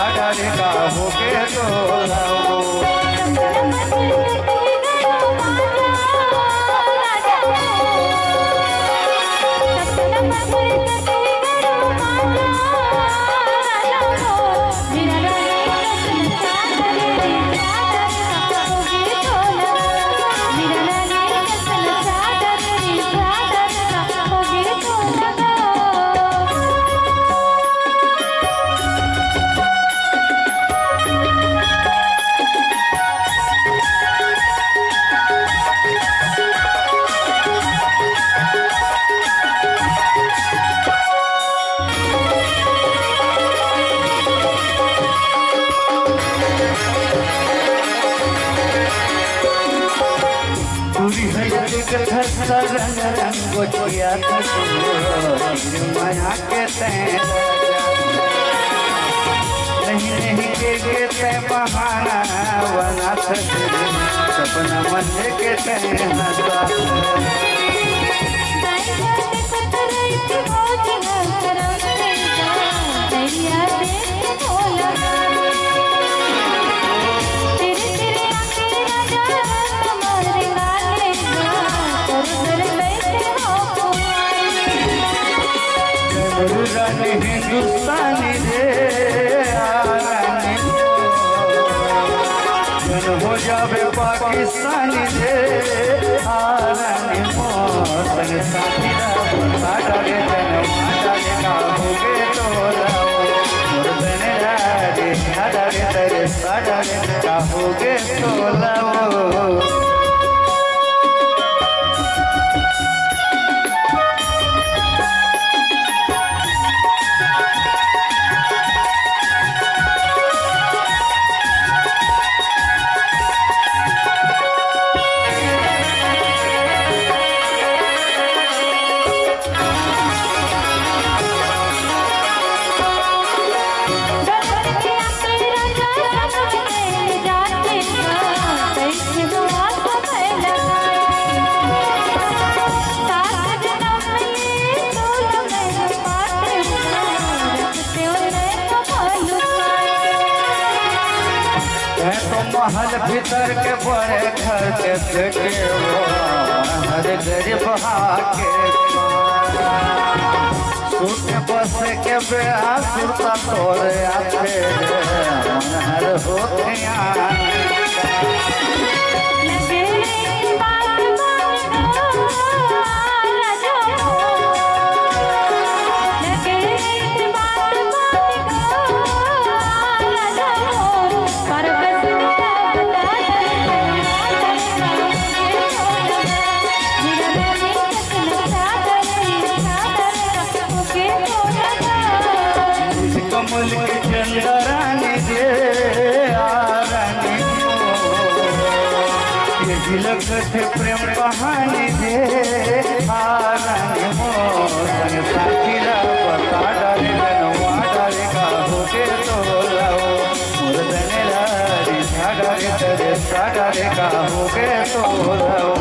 साड़ा रे का हो के तोलाओ रंग रंगोटिया माया के नहीं के बहाना बना सपना मन के हिंदुस्तानी रे हो जावे पाकिस्तानी रे आरानी मोतन साथीरा साड़ा रे जन माता रे का होगे तोलाओ मोर बनेरा रे साड़ा रे तेरे साड़ा रे का होगे तोलाओ महल भीतर के बड़े घर के देखे हर गरीब हाके सुख बस के बेहा सुरता तोरे आते हर होते कमल के चंदरानी रे आरानी ये झलक थे प्रेम कहानी रे आरानी मोतन साथीरा बता डाले जनवा डाले का होके तोलाओ मोर बनेला रे साड़ा रे तेरे साड़ा रे का होके तोलाओ।